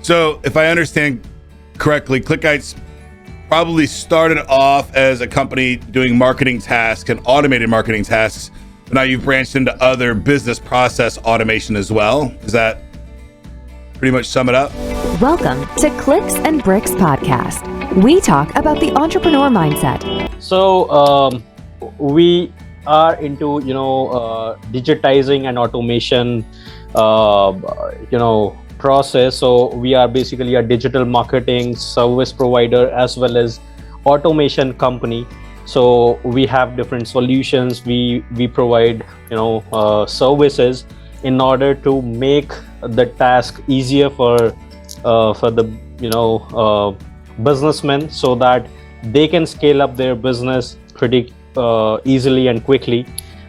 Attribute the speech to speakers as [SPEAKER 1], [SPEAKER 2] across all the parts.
[SPEAKER 1] So if I understand correctly, Clickites probably started off as a company doing marketing tasks and automated marketing tasks. But now you've branched into other business process automation as well. Does that pretty much sum it up?
[SPEAKER 2] Welcome to Clicks and Bricks Podcast. We talk about the entrepreneur mindset.
[SPEAKER 3] So we are into digitizing and automation process. So we are basically a digital marketing service provider as well as automation company. So we have different solutions. We provide services in order to make the task easier for the businessmen, so that they can scale up their business pretty easily and quickly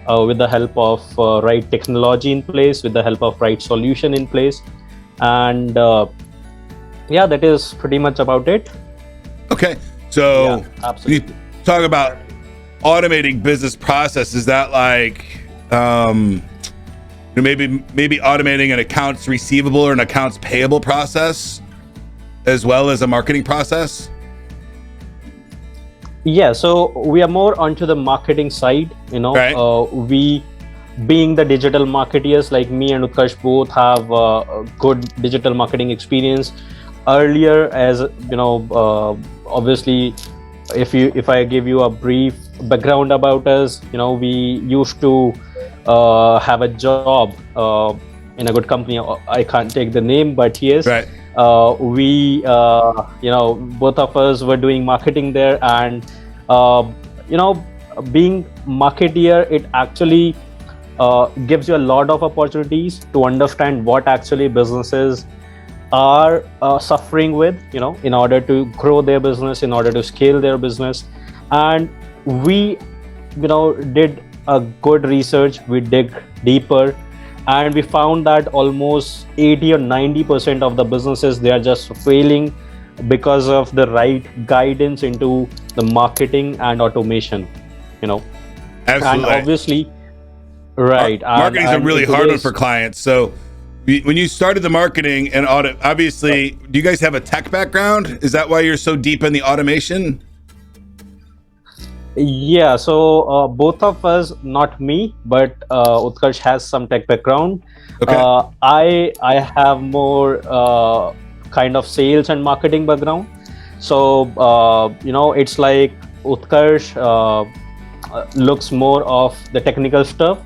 [SPEAKER 3] with the help of right technology in place, with the help of right solution in place. And that is pretty much about it.
[SPEAKER 1] Okay, so
[SPEAKER 3] absolutely.
[SPEAKER 1] You talk about automating business process. Is that like maybe automating an accounts receivable or an accounts payable process as well as a marketing process?
[SPEAKER 3] Yeah, so we are more onto the marketing side.
[SPEAKER 1] Right.
[SPEAKER 3] We, being the digital marketeers, like me and Utkarsh both have a good digital marketing experience. Earlier, as obviously, if I give you a brief background about us, we used to have a job in a good company. I can't take the name, but yes,
[SPEAKER 1] right.
[SPEAKER 3] We both of us were doing marketing there, and being marketeer, it actually gives you a lot of opportunities to understand what actually businesses are suffering with, in order to grow their business, in order to scale their business. And we did a good research. We dig deeper, and we found that almost 80 or 90% of the businesses, they are just failing because of the right guidance into the marketing and automation.
[SPEAKER 1] Absolutely.
[SPEAKER 3] And obviously, right.
[SPEAKER 1] Marketing is a really hard one for clients. So when you started the marketing and audit, obviously, do you guys have a tech background? Is that why you're so deep in the automation?
[SPEAKER 3] Yeah, so both of us, not me, but Utkarsh has some tech background.
[SPEAKER 1] Okay.
[SPEAKER 3] I have more kind of sales and marketing background. So it's like Utkarsh looks more of the technical stuff,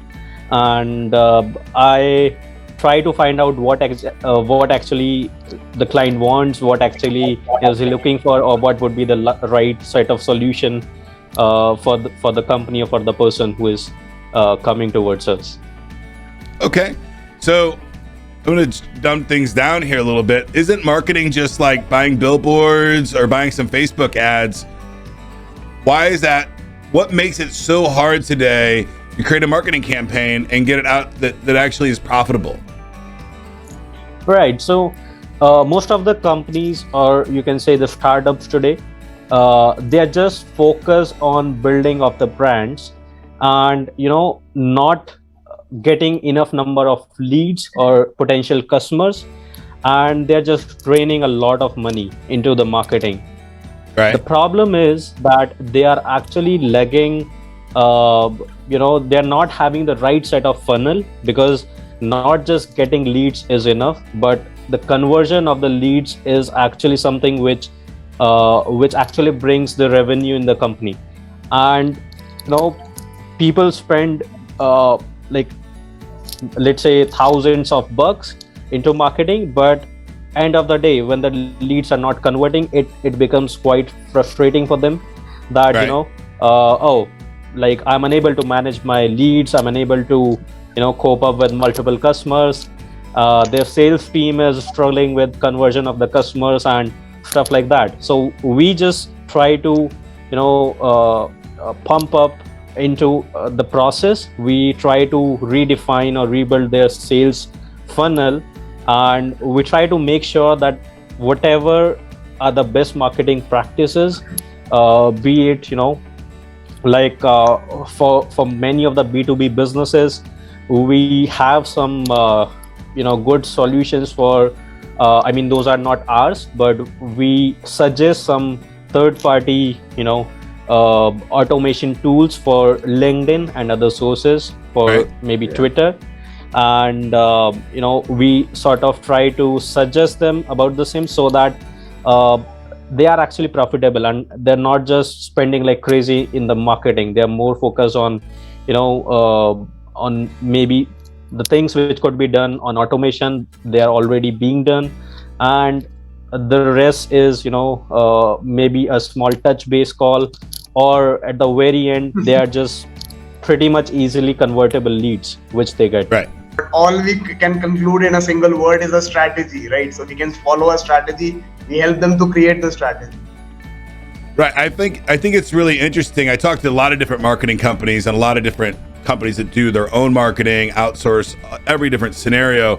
[SPEAKER 3] and I try to find out what actually the client wants, what actually is he looking for, or what would be the right set of solution for the company or for the person who is coming towards us.
[SPEAKER 1] Okay, so I'm going to dumb things down here a little bit. Isn't marketing just like buying billboards or buying some Facebook ads? Why is that? What makes it so hard today to create a marketing campaign and get it out that actually is profitable?
[SPEAKER 3] Right. So most of the companies, or you can say the startups today, they are just focused on building of the brands, and not getting enough number of leads or potential customers, and they're just draining a lot of money into the marketing.
[SPEAKER 1] Right.
[SPEAKER 3] The problem is that they are actually lagging. They're not having the right set of funnel, because not just getting leads is enough, but the conversion of the leads is actually something which actually brings the revenue in the company. And people spend let's say thousands of bucks into marketing, but end of the day, when the leads are not converting, it becomes quite frustrating for them, that
[SPEAKER 1] right.
[SPEAKER 3] I'm unable to manage my leads, I'm unable to cope up with multiple customers, their sales team is struggling with conversion of the customers and stuff like that. So we just try to pump up into the process. We try to redefine or rebuild their sales funnel, and we try to make sure that whatever are the best marketing practices, be it for many of the B2B businesses, we have some good solutions for I mean, those are not ours, but we suggest some third-party, automation tools for LinkedIn and other sources for
[SPEAKER 1] Right.
[SPEAKER 3] maybe Twitter. And we sort of try to suggest them about the same, so that they are actually profitable and they're not just spending like crazy in the marketing. They're more focused on on maybe the things which could be done on automation. They are already being done, and the rest is maybe a small touch based call, or at the very end they are just pretty much easily convertible leads which they get.
[SPEAKER 1] Right.
[SPEAKER 4] But all we can conclude in a single word is a strategy, right? So we can follow a strategy. We help them to create the strategy.
[SPEAKER 1] Right. I think it's really interesting. I talked to a lot of different marketing companies and a lot of different companies that do their own marketing, outsource every different scenario.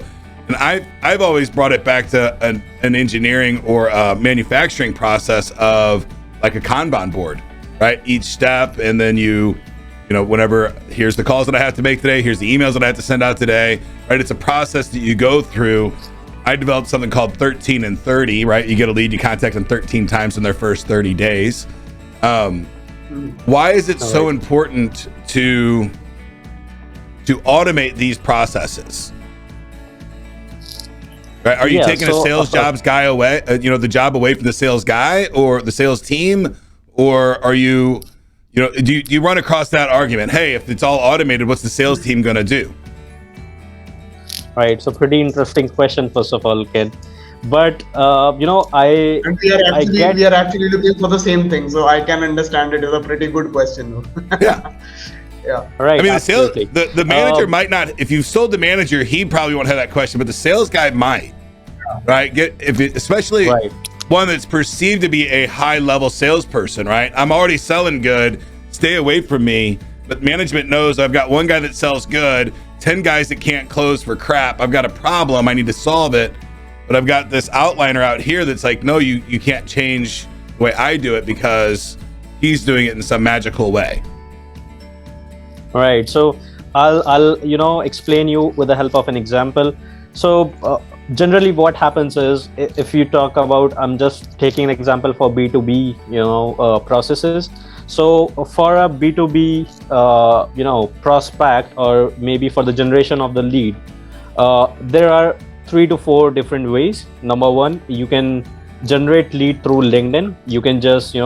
[SPEAKER 1] And I've always brought it back to an engineering or a manufacturing process of like a Kanban board, right? Each step, and then whenever, here's the calls that I have to make today, here's the emails that I have to send out today, right? It's a process that you go through. I developed something called 13 and 30, right? You get a lead, you contact them 13 times in their first 30 days. Why is it so important to automate these processes? Right? Are you taking a sales jobs guy away, the job away from the sales guy or the sales team? Or are you, do you run across that argument? Hey, if it's all automated, what's the sales team going to do?
[SPEAKER 3] Right. So pretty interesting question, first of all, Ken. But,
[SPEAKER 4] And we are actually looking for the same thing. So I can understand it is a pretty good question.
[SPEAKER 1] Yeah.
[SPEAKER 4] Yeah.
[SPEAKER 3] Right.
[SPEAKER 1] I mean,
[SPEAKER 3] absolutely.
[SPEAKER 1] the manager might not, if you've sold the manager, he probably won't have that question, but the sales guy might, right? Especially one that's perceived to be a high level salesperson, right? I'm already selling good, stay away from me. But management knows I've got one guy that sells good, 10 guys that can't close for crap. I've got a problem, I need to solve it. But I've got this outliner out here that's like, no, you can't change the way I do it because he's doing it in some magical way.
[SPEAKER 3] Right. So I'll explain you with the help of an example. So generally what happens is, if you talk about, I'm just taking an example for B2B, processes. So for a B2B, prospect, or maybe for the generation of the lead, there are 3 to 4 different ways. Number one, you can generate lead through LinkedIn. You can just,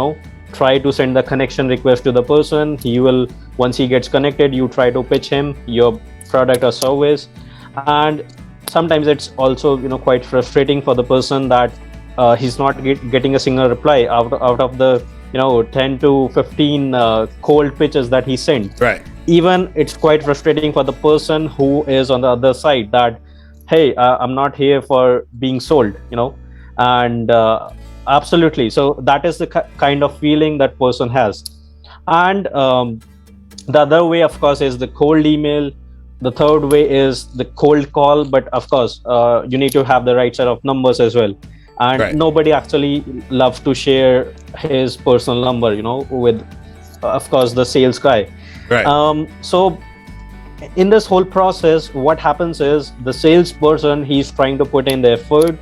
[SPEAKER 3] try to send the connection request to the person. He will, once he gets connected, you try to pitch him your product or service. And sometimes it's also, quite frustrating for the person that he's not getting a single reply out of the 10 to 15 cold pitches that he sent.
[SPEAKER 1] Right.
[SPEAKER 3] Even it's quite frustrating for the person who is on the other side, that hey, I'm not here for being sold, and absolutely. So that is the kind of feeling that person has. And the other way, of course, is the cold email. The third way is the cold call, but of course you need to have the right set of numbers as well. And nobody actually loves to share his personal number, with, of course, the sales guy.
[SPEAKER 1] Right.
[SPEAKER 3] So in this whole process, what happens is the salesperson, he's trying to put in the effort.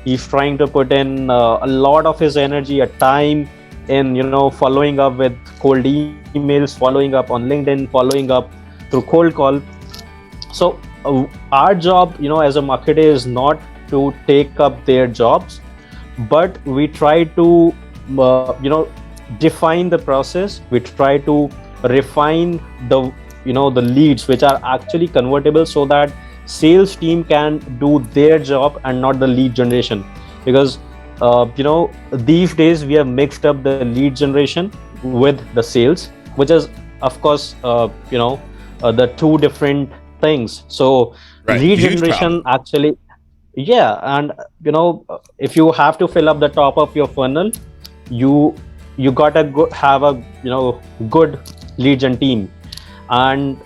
[SPEAKER 3] He's trying to put in a lot of his energy, a time in, following up with cold emails, following up on LinkedIn, following up through cold call. So our job, as a marketer, is not to take up their jobs, but we try to, define the process. We try to refine the, the leads which are actually convertible, so that sales team can do their job and not the lead generation. Because, these days we have mixed up the lead generation with the sales, which is, of course, the two different things. So lead generation actually, and if you have to fill up the top of your funnel, you gotta have a good lead gen team. And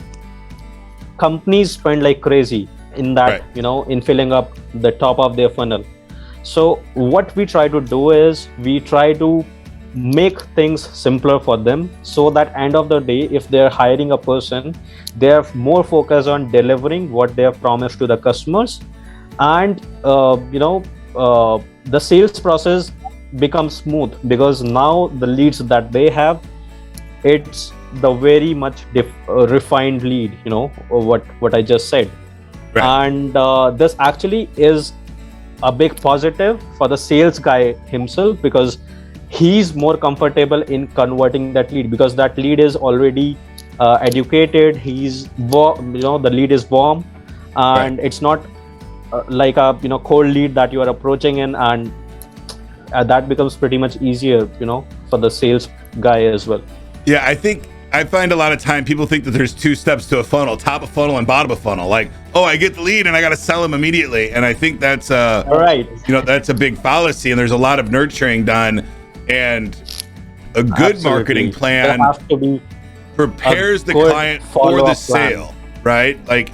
[SPEAKER 3] companies spend like crazy in that, in filling up the top of their funnel. So what we try to do is we try to make things simpler for them, so that end of the day, if they're hiring a person, they're more focused on delivering what they have promised to the customers, and the sales process becomes smooth, because now the leads that they have, it's the very much refined lead, what I just said.
[SPEAKER 1] Right.
[SPEAKER 3] And this actually is a big positive for the sales guy himself, because he's more comfortable in converting that lead, because that lead is already educated. The lead is warm, and
[SPEAKER 1] Right.
[SPEAKER 3] it's not like a cold lead that you are approaching in, and that becomes pretty much easier for the sales guy as well.
[SPEAKER 1] Yeah, I think I find a lot of time people think that there's two steps to a funnel: top of funnel and bottom of funnel. Like, oh, I get the lead and I got to sell them immediately. And I think that's
[SPEAKER 3] Right.
[SPEAKER 1] that's a big fallacy. And there's a lot of nurturing done, and a good
[SPEAKER 3] Absolutely.
[SPEAKER 1] marketing plan
[SPEAKER 3] There has to be
[SPEAKER 1] prepares
[SPEAKER 3] a
[SPEAKER 1] the
[SPEAKER 3] good
[SPEAKER 1] client for
[SPEAKER 3] follow-up
[SPEAKER 1] the
[SPEAKER 3] plan.
[SPEAKER 1] sale, right? Like,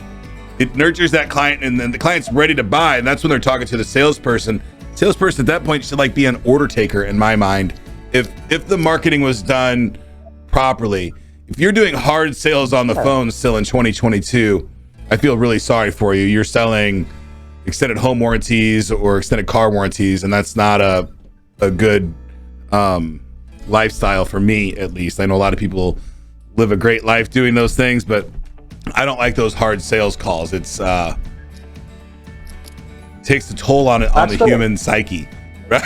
[SPEAKER 1] it nurtures that client, and then the client's ready to buy, and that's when they're talking to the salesperson. Salesperson at that point should like be an order taker, in my mind. If the marketing was done properly, if you're doing hard sales on the phone still in 2022, I feel really sorry for you. You're selling extended home warranties or extended car warranties, and that's not a good lifestyle for me, at least. I know a lot of people live a great life doing those things, but I don't like those hard sales calls. It's takes a toll on the human psyche, right?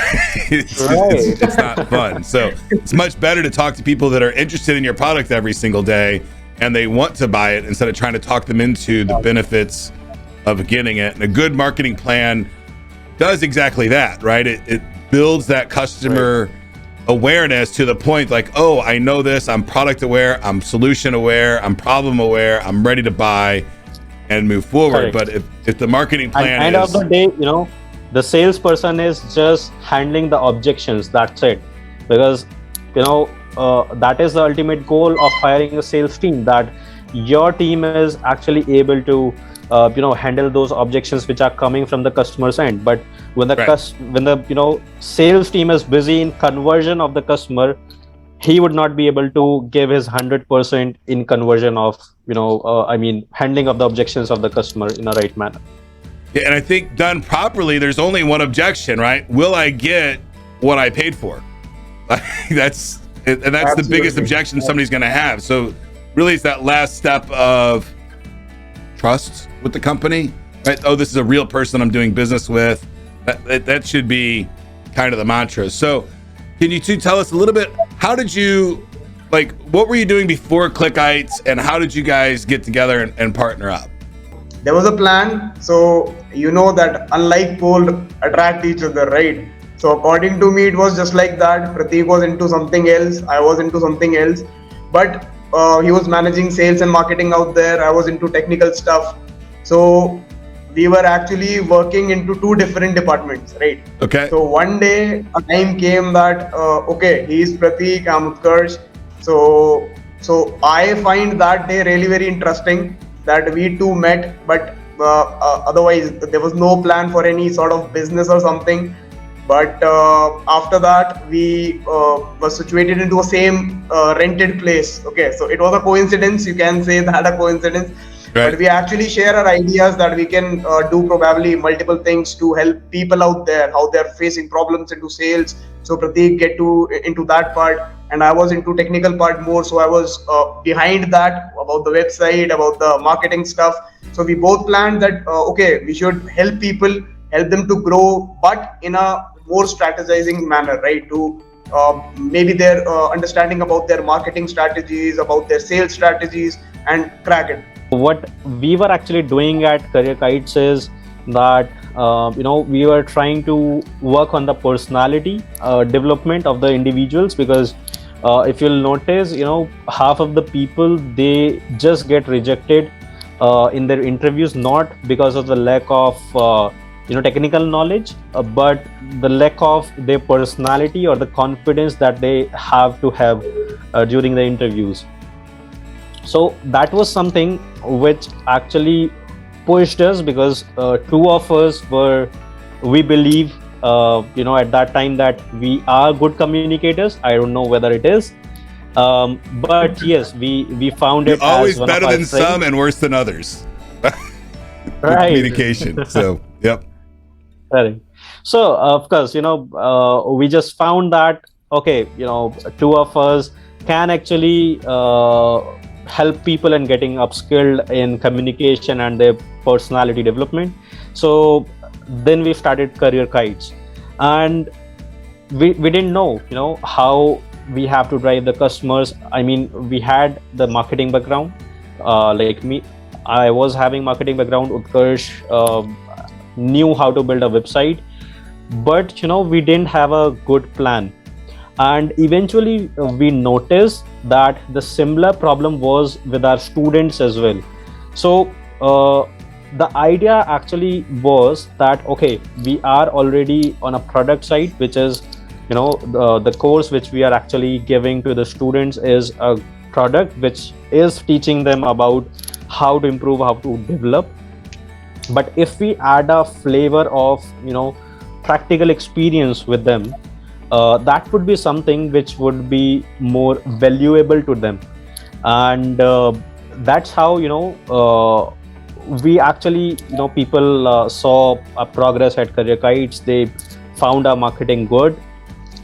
[SPEAKER 1] It's not fun. So it's much better to talk to people that are interested in your product every single day and they want to buy it, instead of trying to talk them into the benefits of getting it. And a good marketing plan does exactly that, right? It builds that customer awareness to the point like, oh, I know this, I'm product aware, I'm solution aware, I'm problem aware, I'm ready to buy and move forward.
[SPEAKER 3] Correct.
[SPEAKER 1] But if the marketing plan
[SPEAKER 3] end
[SPEAKER 1] is
[SPEAKER 3] of the day, the salesperson is just handling the objections. That's it. Because that is the ultimate goal of hiring a sales team, that your team is actually able to handle those objections which are coming from the customer's end. But when the sales team is busy in conversion of the customer, he would not be able to give his 100% in conversion of handling of the objections of the customer in a right manner.
[SPEAKER 1] Yeah, and I think done properly, there's only one objection, right? Will I get what I paid for? that's the biggest objection somebody's going to have. So really, it's that last step of trust with the company, right? Oh, this is a real person I'm doing business with. That should be kind of the mantra. So can you two tell us a little bit, how did you, what were you doing before Clickites, and how did you guys get together and partner up?
[SPEAKER 4] There was a plan. So that unlike pole attract each other, right? So according to me, it was just like that. Prateek was into something else, I was into something else, but he was managing sales and marketing out there, I was into technical stuff. So we were actually working into two different departments, right?
[SPEAKER 1] Okay.
[SPEAKER 4] So one day a time came that okay, he's Prateek, I'm Utkarsh. So I find that day really very interesting that we two met, but otherwise there was no plan for any sort of business or something. But after that, we were situated into a same rented place. Okay, so it was a coincidence. You can say that a coincidence. Right. But we actually share our ideas that we can do probably multiple things to help people out there, how they're facing problems into sales. So Prateek get into that part, and I was into technical part more. So I was behind that, about the website, about the marketing stuff. So we both planned that okay, we should help people, help them to grow, but in a more strategizing manner, right? To maybe their understanding about their marketing strategies, about their sales strategies, and crack it.
[SPEAKER 3] What we were actually doing at Clickites is that we were trying to work on the personality development of the individuals, because if you'll notice, half of the people, they just get rejected in their interviews, not because of the lack of technical knowledge, but the lack of their personality or the confidence that they have to have during the interviews. So that was something which actually pushed us, because two of us we believe at that time that we are good communicators. I don't know whether it is, but yes, we found it
[SPEAKER 1] always
[SPEAKER 3] as
[SPEAKER 1] better than some and worse than others.
[SPEAKER 3] Right.
[SPEAKER 1] Communication. So yep.
[SPEAKER 3] Correct. So, of course, we just found that, okay, two of us can actually help people in getting upskilled in communication and their personality development. So then we started Career Kites, and we didn't know, how we have to drive the customers. I mean, we had the marketing background, like me. I was having marketing background. Utkarsh knew how to build a website, but we didn't have a good plan. And eventually we noticed that the similar problem was with our students as well. So the idea actually was that, okay, we are already on a product side, which is, the course which we are actually giving to the students is a product which is teaching them about how to improve, how to develop. But if we add a flavor of practical experience with them, that would be something which would be more valuable to them. And that's how we actually, people saw a progress at Career Kites. They found our marketing good,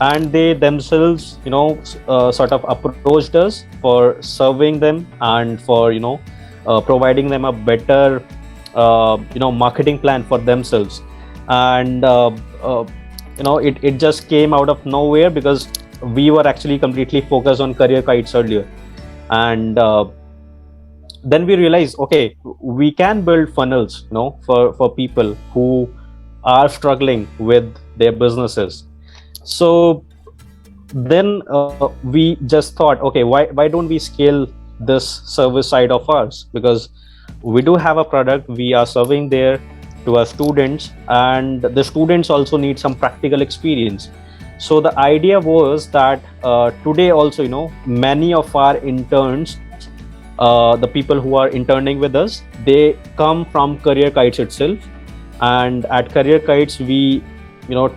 [SPEAKER 3] and they themselves sort of approached us for serving them and for providing them a better marketing plan for themselves. And it just came out of nowhere, because we were actually completely focused on Career Kites earlier. And then we realized, okay, we can build funnels for people who are struggling with their businesses. So then we just thought, okay, why don't we scale this service side of ours? Because we do have a product we are serving there to our students, and the students also need some practical experience. So the idea was that today also, many of our interns, the people who are interning with us, they come from Career Kites itself. And at Career Kites, we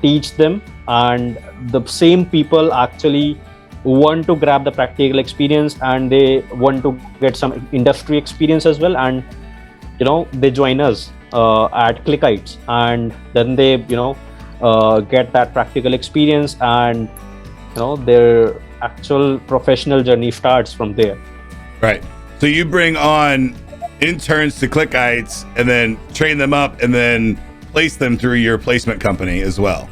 [SPEAKER 3] teach them, and the same people actually want to grab the practical experience, and they want to get some industry experience as well. And they join us at Clickites, and then they get that practical experience, and their actual professional journey starts from there.
[SPEAKER 1] Right. So you bring on interns to Clickites and then train them up and then place them through your placement company as well.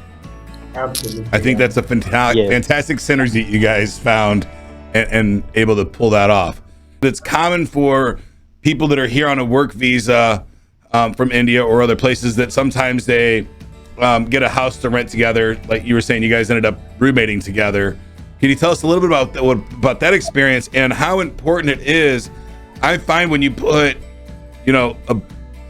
[SPEAKER 4] Absolutely.
[SPEAKER 1] I think that's a fantastic synergy you guys found and able to pull that off. It's common for people that are here on a work visa from India or other places that sometimes they get a house to rent together. Like you were saying, you guys ended up roommating together. Can you tell us a little bit about that experience and how important it is? I find when you put, 4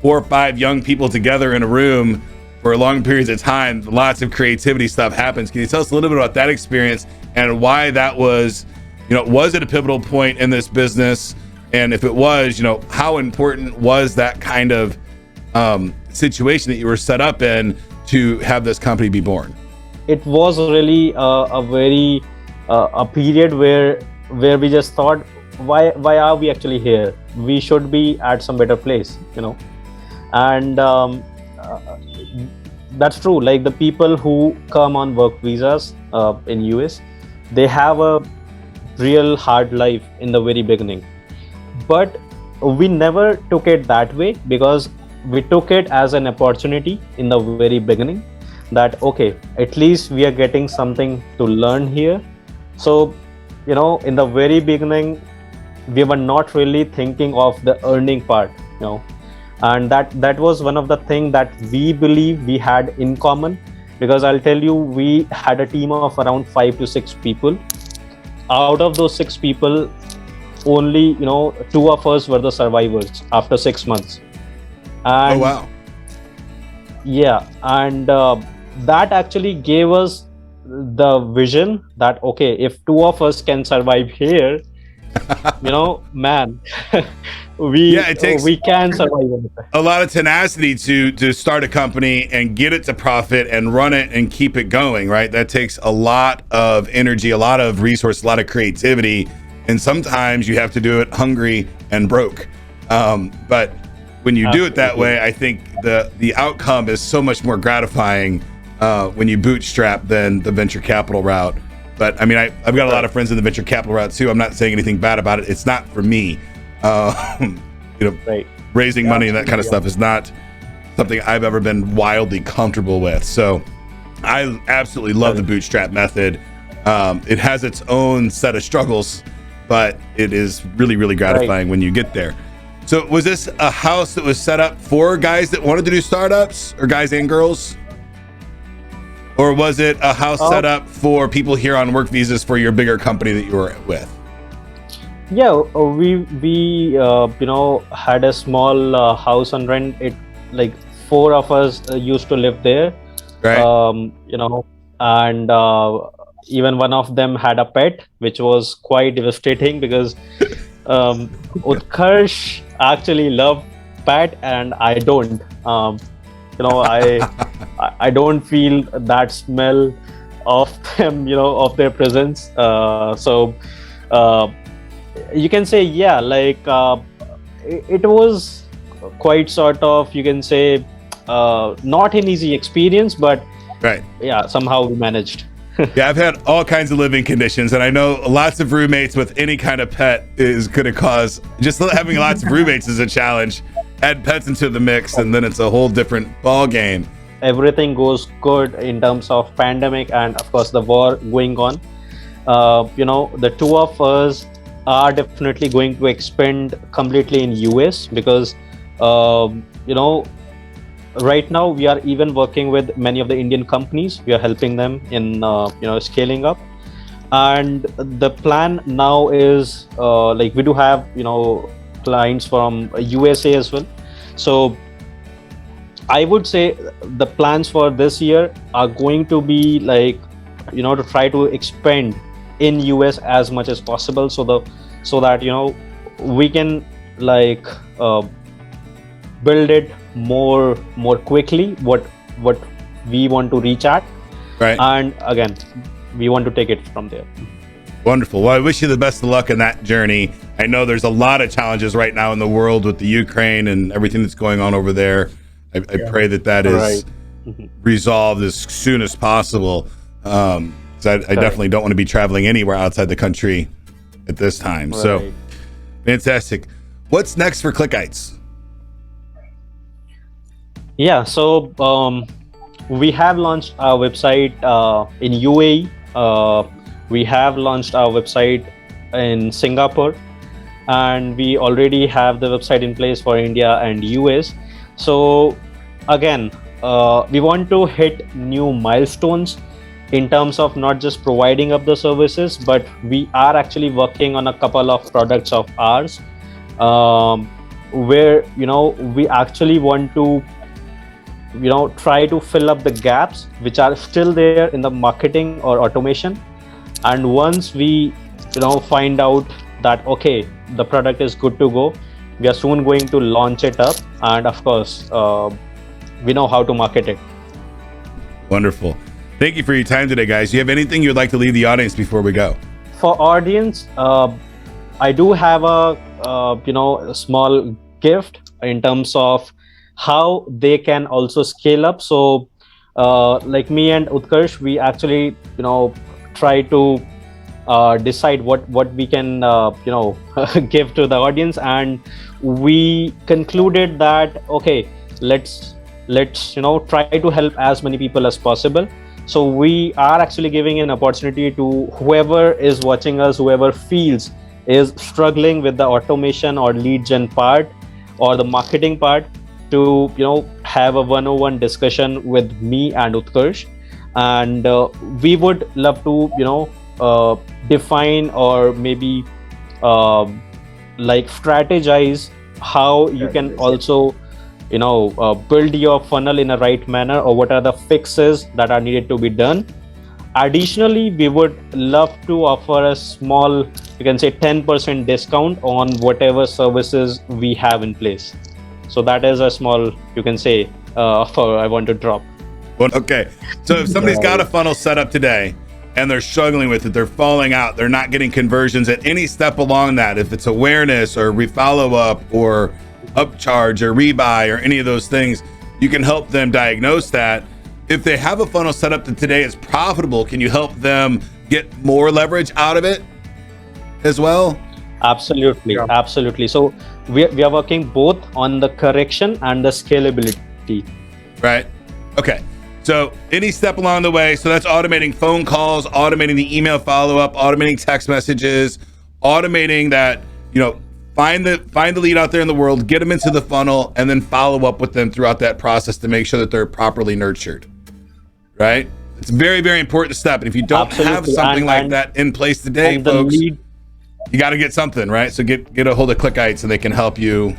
[SPEAKER 1] or 5 young people together in a room for long periods of time, lots of creativity stuff happens. Can you tell us a little bit about that experience and why that was, was it a pivotal point in this business? And if it was, how important was that kind of situation that you were set up in to have this company be born?
[SPEAKER 3] It was really a very a period where we just thought, why are we actually here? We should be at some better place, and that's true. Like the people who come on work visas in US, they have a real hard life in the very beginning, but we never took it that way, because we took it as an opportunity in the very beginning, that okay, at least we are getting something to learn here. So in the very beginning, we were not really thinking of the earning part, and that was one of the things that we believe we had in common, because I'll tell you, we had a team of around 5 to 6 people. Out of those 6 people, only 2 of us were the survivors after 6 months. And
[SPEAKER 1] oh wow.
[SPEAKER 3] Yeah, and that actually gave us the vision that okay, if 2 of us can survive here, man, we can survive.
[SPEAKER 1] A lot of tenacity to start a company and get it to profit and run it and keep it going, right? That takes a lot of energy, a lot of resources, a lot of creativity, and sometimes you have to do it hungry and broke. But when you do it that way, I think the outcome is so much more gratifying when you bootstrap than the venture capital route. But I mean, I've got a lot of friends in the venture capital route too. I'm not saying anything bad about it. It's not for me. Raising money and that kind of stuff is not something I've ever been wildly comfortable with. So I absolutely love the bootstrap method. It has its own set of struggles, but it is really, really gratifying when you get there. So was this a house that was set up for guys that wanted to do startups, or guys and girls? Or was it a house set up for people here on work visas for your bigger company that you were with?
[SPEAKER 3] Yeah, we had a small house on rent. It like 4 of us used to live there,
[SPEAKER 1] right?
[SPEAKER 3] And even one of them had a pet, which was quite devastating because Utkarsh actually loved pet and I don't. I don't feel that smell of them, of their presence. So you can say, it was quite sort of, you can say, not an easy experience, but somehow we managed.
[SPEAKER 1] Yeah, I've had all kinds of living conditions, and I know lots of roommates with any kind of pet is going to cause, just having lots of roommates is a challenge. Add pets into the mix, and then it's a whole different ball game.
[SPEAKER 3] Everything goes good in terms of pandemic and of course the war going on. The 2 of us are definitely going to expand completely in US because right now we are even working with many of the Indian companies. We are helping them in scaling up, and the plan now is we do have clients from USA as well. So I would say the plans for this year are going to be to try to expand in US as much as possible, so that we can build it more quickly what we want to reach at,
[SPEAKER 1] right?
[SPEAKER 3] And again, we want to take it from there.
[SPEAKER 1] Wonderful. Well, I wish you the best of luck in that journey. I know there's a lot of challenges right now in the world with the Ukraine and everything that's going on over there. I pray that is resolved as soon as possible. I definitely don't want to be traveling anywhere outside the country at this time. Right. So fantastic. What's next for Clickites?
[SPEAKER 3] Yeah, so we have launched our website in UAE. We have launched our website in Singapore, and we already have the website in place for India and US. So again, we want to hit new milestones in terms of not just providing up the services, but we are actually working on a couple of products of ours where we actually want to try to fill up the gaps which are still there in the marketing or automation. And once we find out that the product is good to go, we are soon going to launch it up, and of course we know how to market it.
[SPEAKER 1] Wonderful. Thank you for your time today, guys. Do you have anything you'd like to leave the audience before we go?
[SPEAKER 3] For audience, I do have a small gift in terms of how they can also scale up. So like me and Utkarsh, we actually try to decide what we can give to the audience, and we concluded that let's try to help as many people as possible. So we are actually giving an opportunity to whoever is watching us, whoever feels is struggling with the automation or lead gen part or the marketing part, to have a one-on-one discussion with me and Utkarsh, and we would love to define or maybe strategize how you can also build your funnel in a right manner, or what are the fixes that are needed to be done. Additionally, we would love to offer a small, you can say 10% discount on whatever services we have in place. So that is a small, you can say, offer I want to drop.
[SPEAKER 1] Well, okay. So if somebody's got a funnel set up today and they're struggling with it, they're falling out, they're not getting conversions at any step along that, if it's awareness or follow up or upcharge or rebuy or any of those things, You can help them diagnose that. If they have a funnel set up that today is profitable, can you help them get more leverage out of it as well?
[SPEAKER 3] Absolutely.
[SPEAKER 4] Yeah.
[SPEAKER 3] Absolutely. So we are working both on the correction and the scalability.
[SPEAKER 1] Right. Okay. So any step along the way. So that's automating phone calls, automating the email follow-up, automating text messages, automating that, find the lead out there in the world, get them into the funnel, and then follow up with them throughout that process to make sure that they're properly nurtured. Right? It's a very, very important step. And if you don't have something like that in place today, folks, you got to get something, right? So get a hold of Clickites and they can help you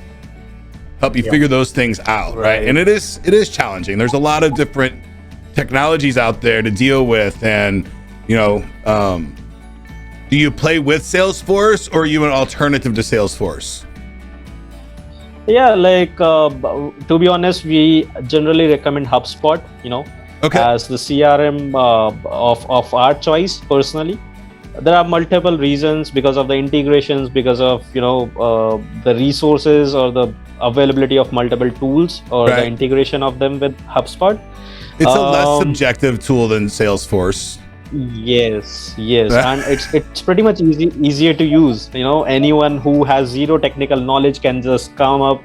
[SPEAKER 1] figure those things out, right? And it is challenging. There's a lot of different technologies out there to deal with, and do you play with Salesforce, or are you an alternative to Salesforce?
[SPEAKER 3] Yeah, to be honest, we generally recommend HubSpot, as the CRM of our choice personally. There are multiple reasons, because of the integrations, because of the resources or the availability of multiple tools, or the integration of them with HubSpot.
[SPEAKER 1] It's a less subjective tool than Salesforce.
[SPEAKER 3] Yes, and it's pretty much easier to use. Anyone who has zero technical knowledge can just come up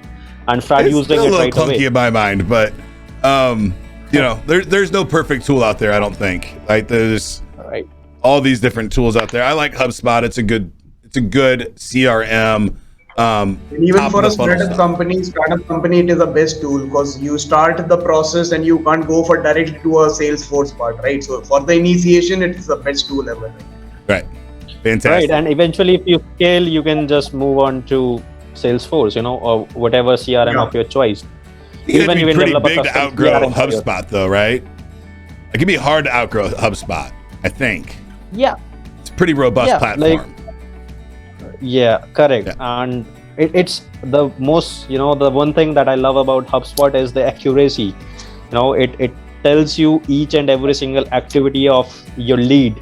[SPEAKER 3] and start using it right away.
[SPEAKER 1] It's a little clunky in my mind, but there's no perfect tool out there, I don't think. Like, there's all these different tools out there. I like HubSpot. It's a good CRM.
[SPEAKER 4] Even for a startup company, it is the best tool, because you start the process and you can't go for directly to a Salesforce part, right? So for the initiation, it's the best tool ever.
[SPEAKER 1] Right. Fantastic.
[SPEAKER 3] Right, and eventually, if you scale, you can just move on to Salesforce, or whatever CRM of your choice.
[SPEAKER 1] It can be pretty big to outgrow HubSpot, though, right? It can be hard to outgrow HubSpot, I think.
[SPEAKER 3] Yeah.
[SPEAKER 1] It's a pretty robust platform.
[SPEAKER 3] Yeah, correct. Yeah. And it's the most, the one thing that I love about HubSpot is the accuracy. It tells you each and every single activity of your lead,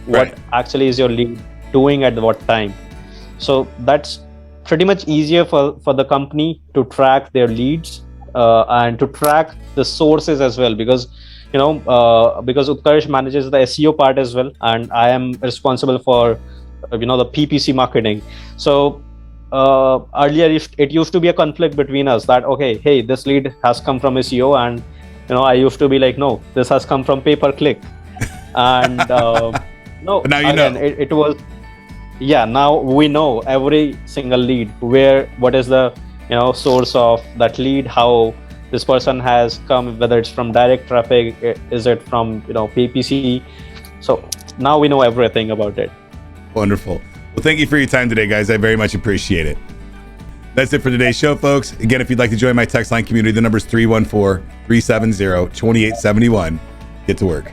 [SPEAKER 3] what actually is your lead doing at what time. So that's pretty much easier for the company to track their leads and to track the sources as well, because Utkarsh manages the SEO part as well, and I am responsible for the PPC marketing. So earlier it used to be a conflict between us, that hey, this lead has come from SEO, and I used to be like, no, this has come from pay-per-click. And no,
[SPEAKER 1] but now
[SPEAKER 3] it was now we know every single lead, what is the source of that lead, how this person has come, whether it's from direct traffic, is it from PPC. So now we know everything about it.
[SPEAKER 1] Wonderful. Well, thank you for your time today, guys. I very much appreciate it. That's it for today's show, folks. Again, if you'd like to join my text line community, the number is 314-370-2871. Get to work.